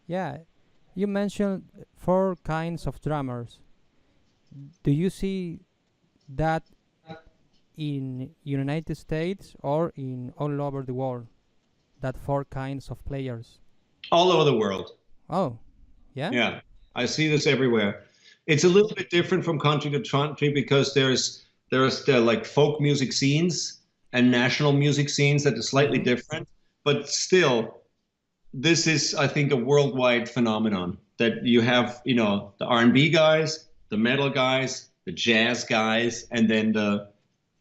Yeah, you mentioned four kinds of drummers. Do you see that in United States or in all over the world? That four kinds of players. All over the world. Oh, yeah. Yeah, I see this everywhere. It's a little bit different from country to country because there's the like folk music scenes and national music scenes that are slightly Mm-hmm. different, but still, this is I think a worldwide phenomenon that you have, the R&B guys, the metal guys, the jazz guys, and then the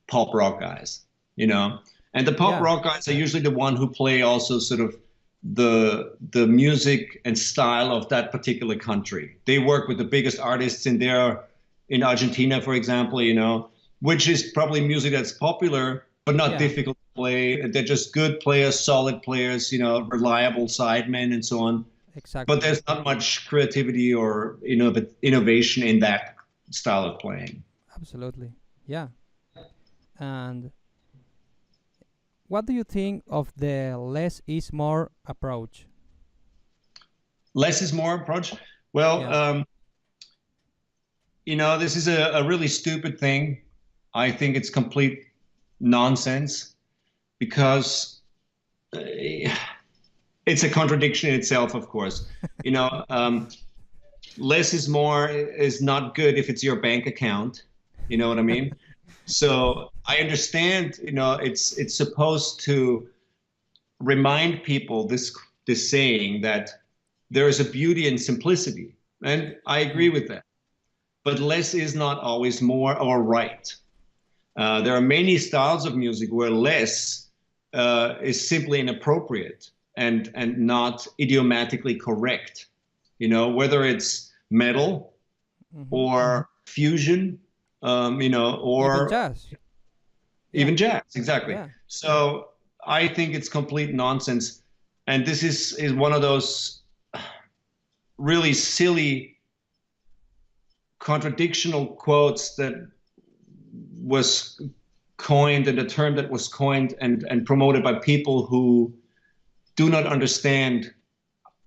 pop rock guys, you know. And the pop Yeah, rock guys are usually the one who play also sort of the music and style of that particular country. They work with the biggest artists in Argentina, for example, which is probably music that's popular but not yeah, difficult to play. They're just good players, solid players, reliable sidemen and so on. But exactly. there's not much creativity or innovation in that style of playing. Absolutely. Yeah. And what do you think of the less is more approach? Less is more approach. Well, Yeah. this is a really stupid thing. I think it's complete nonsense because it's a contradiction in itself, of course. Less is more is not good if it's your bank account. You know what I mean? So I understand, it's supposed to remind people this saying that there is a beauty in simplicity. And I agree Mm. with that. But less is not always more or right. There are many styles of music where less is simply inappropriate and not idiomatically correct. Whether it's metal Mm-hmm. or fusion, Even or jazz. Yeah. even jazz, exactly. Yeah. So I think it's complete nonsense. And this is one of those really silly contradictional quotes that was coined and a term that was coined and promoted by people who do not understand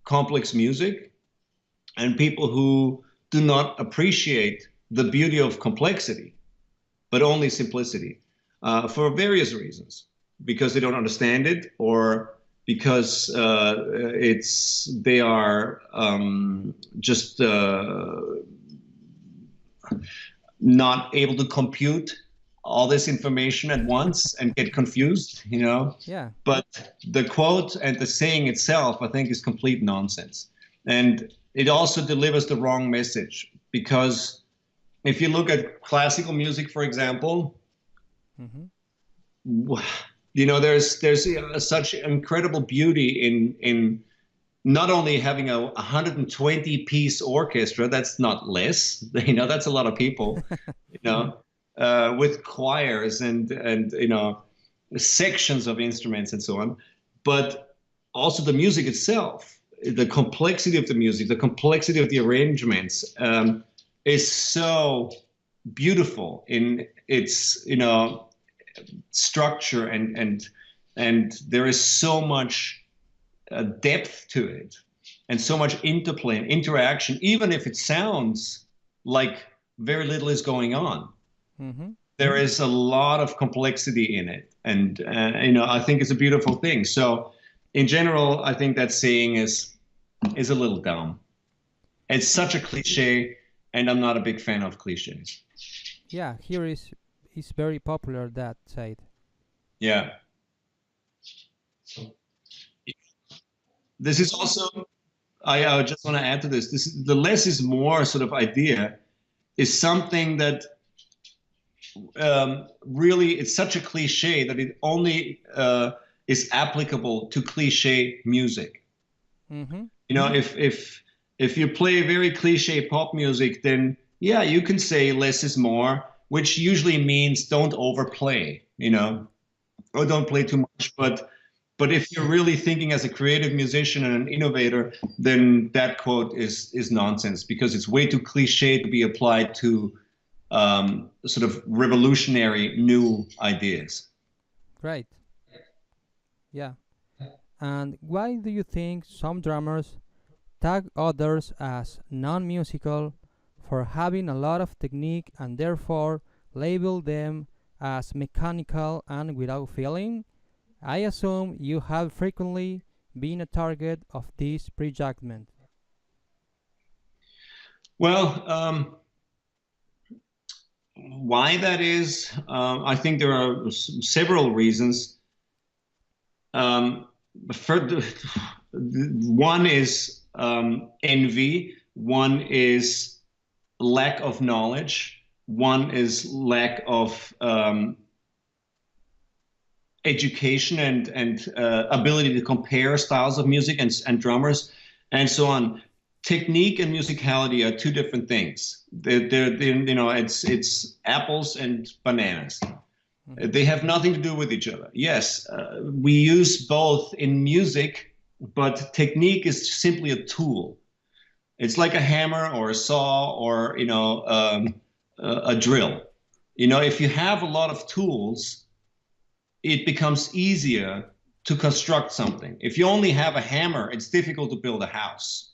complex music and people who do not appreciate the beauty of complexity, but only simplicity, for various reasons, because they don't understand it or because they are just not able to compute all this information at once and get confused. Yeah. But the quote and the saying itself, I think, is complete nonsense. And it also delivers the wrong message because if you look at classical music, for example, Mm-hmm. there's such incredible beauty in not only having a 120 piece orchestra, that's not less, that's a lot of people, with choirs and sections of instruments and so on, but also the music itself, the complexity of the music, the complexity of the arrangements, is so beautiful in its structure and there is so much depth to it and so much interplay and interaction, even if it sounds like very little is going on. Mm-hmm. There is a lot of complexity in it, and I think it's a beautiful thing. So in general, I think that saying is a little dumb. It's such a cliche, and I'm not a big fan of cliches. Yeah. Here is very popular that side. Yeah. This is also, I just want to add to this. The less is more sort of idea is something that really it's such a cliche that it only is applicable to cliche music. Mm-hmm. If you play very cliche pop music, then yeah, you can say less is more, which usually means don't overplay, or don't play too much. But if you're really thinking as a creative musician and an innovator, then that quote is nonsense because it's way too cliche to be applied to sort of revolutionary new ideas. Right. Yeah. And why do you think some drummers tag others as non-musical for having a lot of technique and therefore label them as mechanical and without feeling? I assume you have frequently been a target of this prejudgment. Well, why that is, I think there are several reasons. One is envy, one is lack of knowledge, one is lack of education and ability to compare styles of music and drummers and so on. Technique and musicality are two different things. They're you know, it's apples and bananas. They have nothing to do with each other. Yes, we use both in music, but technique is simply a tool. It's like a hammer or a saw or, you know, a drill. You know, if you have a lot of tools, it becomes easier to construct something. If you only have a hammer, it's difficult to build a house.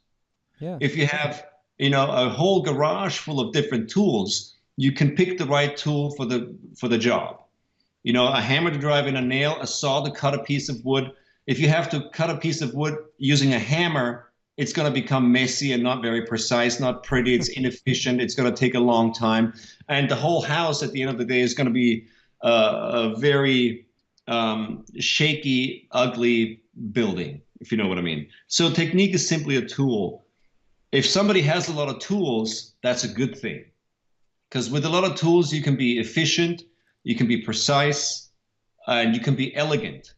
Yeah. If you have, you know, a whole garage full of different tools, you can pick the right tool for the job. You know, a hammer to drive in a nail, a saw to cut a piece of wood. If you have to cut a piece of wood using a hammer, it's going to become messy and not very precise, not pretty. It's inefficient. It's going to take a long time. And the whole house at the end of the day is going to be a very shaky, ugly building, if you know what I mean. So technique is simply a tool. If somebody has a lot of tools, that's a good thing. Because with a lot of tools, you can be efficient, you can be precise, and you can be elegant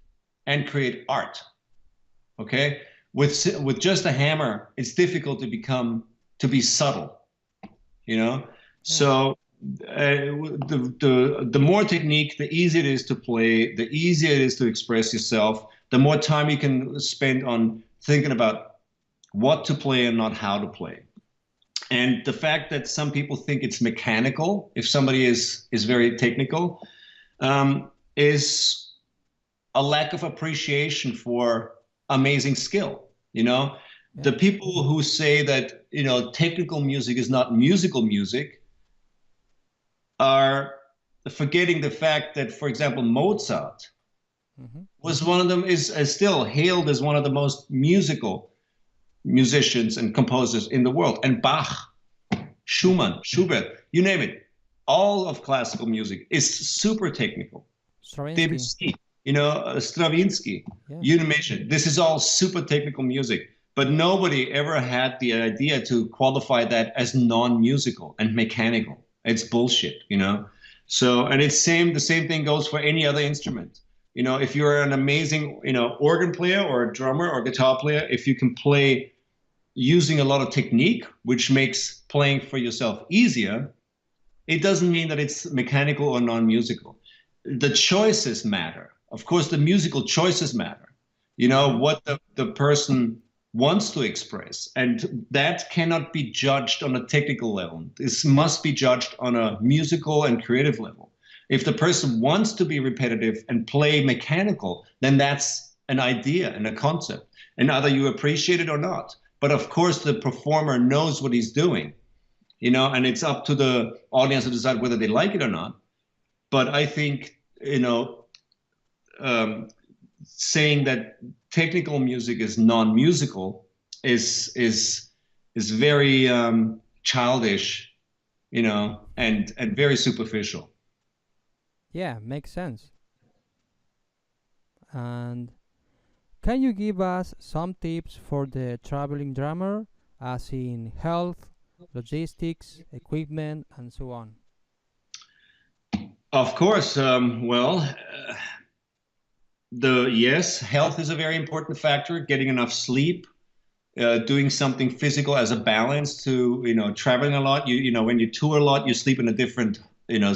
and create art. Okay? With just a hammer, it's difficult to be subtle, you know? Yeah. So the more technique, the easier it is to play, the easier it is to express yourself, the more time you can spend on thinking about what to play and not how to play. And the fact that some people think it's mechanical, if somebody is very technical, is a lack of appreciation for amazing skill. You know, yeah. The people who say that, you know, technical music is not musical music are forgetting the fact that, for example, Mozart was one of them, is still hailed as one of the most musical musicians and composers in the world. And Bach, Schumann, Schubert, you name it, all of classical music is super technical. Debussy, you know, Stravinsky, yeah. You mentioned, this is all super technical music, but nobody ever had the idea to qualify that as non-musical and mechanical. It's bullshit, you know? So, and the same thing goes for any other instrument. You know, if you're an amazing, you know, organ player or a drummer or guitar player, if you can play using a lot of technique, which makes playing for yourself easier, it doesn't mean that it's mechanical or non-musical. The choices matter. Of course, the musical choices matter. You know, what the person wants to express. And that cannot be judged on a technical level. This must be judged on a musical and creative level. If the person wants to be repetitive and play mechanical, then that's an idea and a concept. And either you appreciate it or not. But of course, the performer knows what he's doing, you know, and it's up to the audience to decide whether they like it or not. But I think, you know, saying that technical music is non-musical is very childish, you know, and very superficial. Yeah, makes sense. And can you give us some tips for the traveling drummer, as in health, logistics, equipment, and so on? Of course. Yes, health is a very important factor. Getting enough sleep, doing something physical as a balance to, you know, traveling a lot. You know, when you tour a lot, you sleep in a different, you know,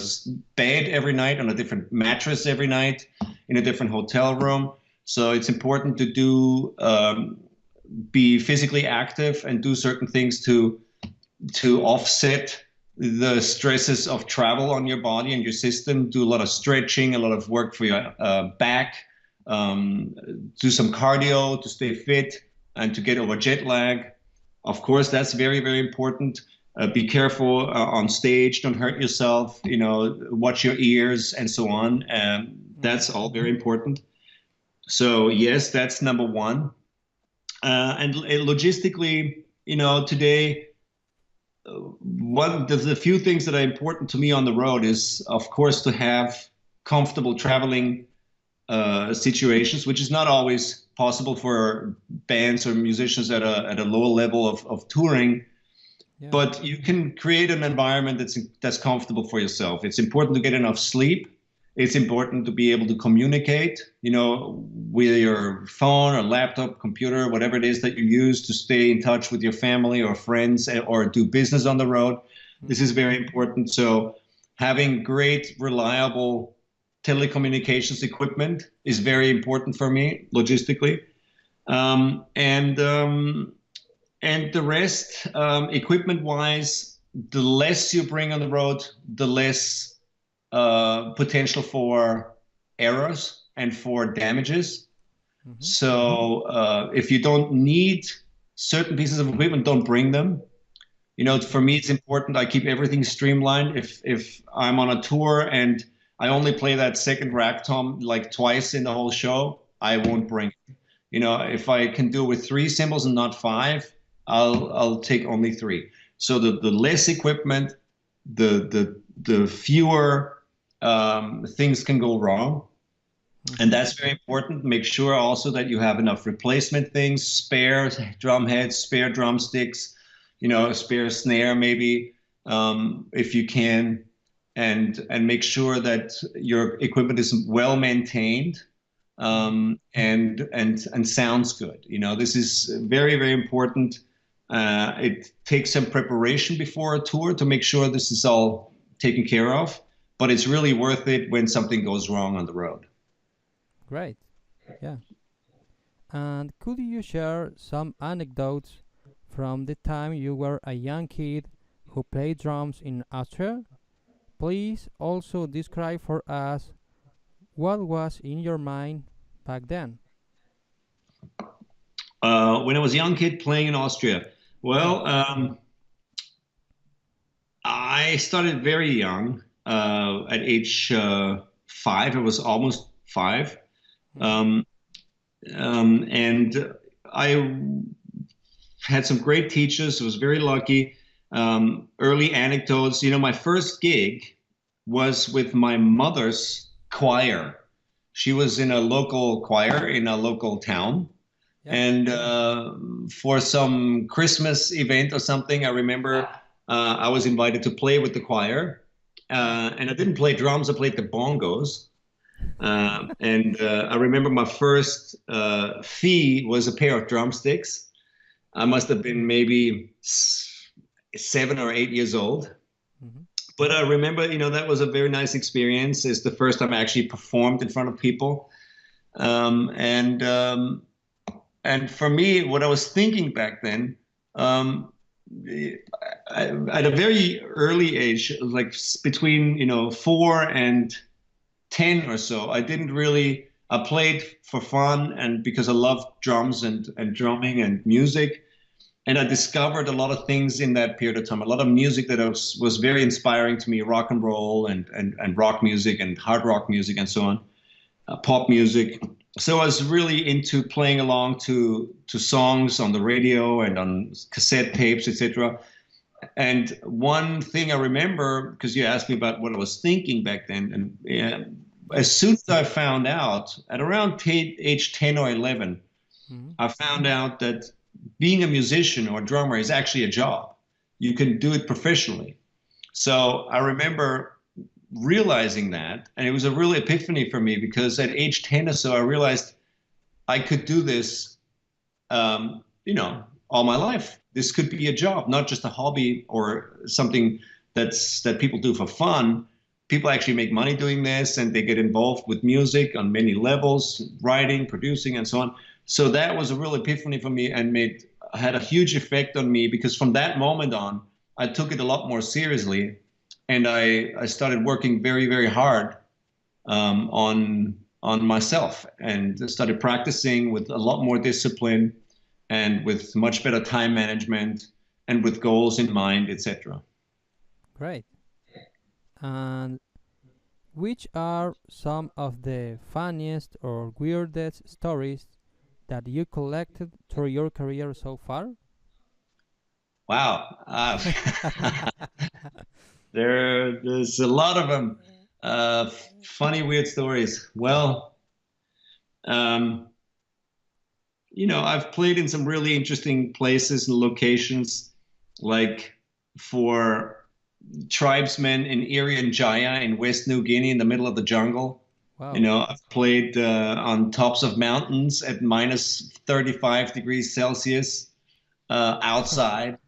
bed every night, on a different mattress every night, in a different hotel room. So it's important to be physically active and do certain things to offset the stresses of travel on your body and your system. Do a lot of stretching, a lot of work for your back, do some cardio to stay fit and to get over jet lag. Of course, that's very, very important. Be careful on stage. Don't hurt yourself. Watch your ears and so on. That's all very important. So yes, that's number one. And logistically, today, one of the few things that are important to me on the road is, of course, to have comfortable traveling situations, which is not always possible for bands or musicians at a lower level of touring. Yeah. But you can create an environment that's comfortable for yourself. It's important to get enough sleep. It's important to be able to communicate, with your phone or laptop, computer, whatever it is that you use to stay in touch with your family or friends or do business on the road. Mm-hmm. This is very important. So having great, reliable telecommunications equipment is very important for me logistically. And the rest, equipment-wise, the less you bring on the road, the less potential for errors and for damages. Mm-hmm. So if you don't need certain pieces of equipment, don't bring them. For me, it's important. I keep everything streamlined. If I'm on a tour and I only play that second rack tom like twice in the whole show, I won't bring it. If I can do it with 3 cymbals and not 5, I'll take only 3. So the less equipment, the fewer things can go wrong. And that's very important. Make sure also that you have enough replacement things, spare drum heads, spare drumsticks, spare snare maybe, if you can, and make sure that your equipment is well maintained. And sounds good. This is very, very important. It takes some preparation before a tour to make sure this is all taken care of, but it's really worth it when something goes wrong on the road. Great. Yeah. And could you share some anecdotes from the time you were a young kid who played drums in Austria? Please also describe for us what was in your mind back then. When I was a young kid playing in Austria, well, I started very young, at age 5. I was almost 5. And I had some great teachers. I was very lucky. Early anecdotes, my first gig was with my mother's choir. She was in a local choir in a local town. Yeah. And for some Christmas event or something, I remember I was invited to play with the choir. And I didn't play drums, I played the bongos. And I remember my first fee was a pair of drumsticks. I must have been maybe 7 or 8 years old. Mm-hmm. But I remember, that was a very nice experience. It's the first time I actually performed in front of people. And for me, what I was thinking back then, at a very early age, like between, 4 and 10 or so, I played for fun and because I loved drums and drumming and music. And I discovered a lot of things in that period of time, a lot of music that was very inspiring to me, rock and roll and rock music and hard rock music and so on, pop music. So I was really into playing along to songs on the radio and on cassette tapes, etc. And one thing I remember, because you asked me about what I was thinking back then, and as soon as I found out, at around age 10 or 11, mm-hmm. I found out that being a musician or drummer is actually a job. You can do it professionally. So I remember realizing that, and it was a real epiphany for me because at age 10 or so, I realized I could do this, all my life. This could be a job, not just a hobby or something that people do for fun. People actually make money doing this, and they get involved with music on many levels, writing, producing, and so on. So that was a real epiphany for me and had a huge effect on me because from that moment on, I took it a lot more seriously. And I started working very, very hard on myself and started practicing with a lot more discipline and with much better time management and with goals in mind, etc. Great. And which are some of the funniest or weirdest stories that you collected through your career so far? Wow. There's a lot of them. Funny, weird stories. Well, um, I've played in some really interesting places and locations, like for tribesmen in Irian Jaya in West New Guinea in the middle of the jungle. Wow. I've played on tops of mountains at minus 35 degrees Celsius outside.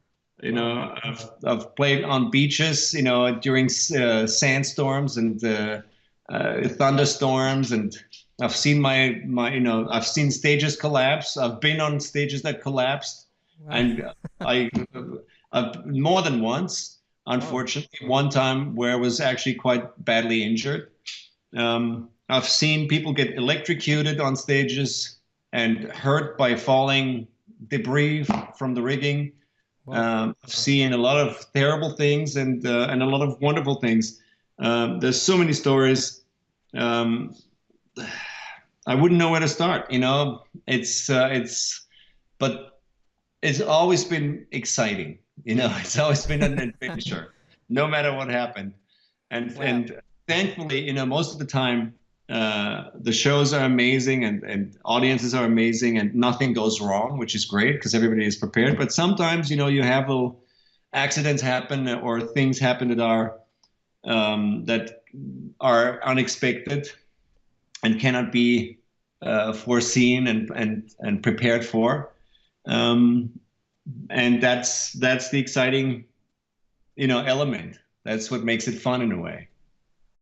Wow. I've played on beaches, during sandstorms and thunderstorms, and I've seen I've seen stages collapse. I've been on stages that collapsed, Wow. and I, I've more than once. Unfortunately, one time where I was actually quite badly injured. I've seen people get electrocuted on stages and hurt by falling debris from the rigging. Wow. I've seen a lot of terrible things and a lot of wonderful things. There's so many stories. Um, I wouldn't know where to start. But it's always been exciting. It's always been an adventure, no matter what happened. And Wow. and thankfully, most of the time, the shows are amazing and audiences are amazing and nothing goes wrong, which is great because everybody is prepared. But sometimes, you have little accidents happen or things happen that are unexpected and cannot be foreseen and prepared for. And that's the exciting, element. That's what makes it fun in a way.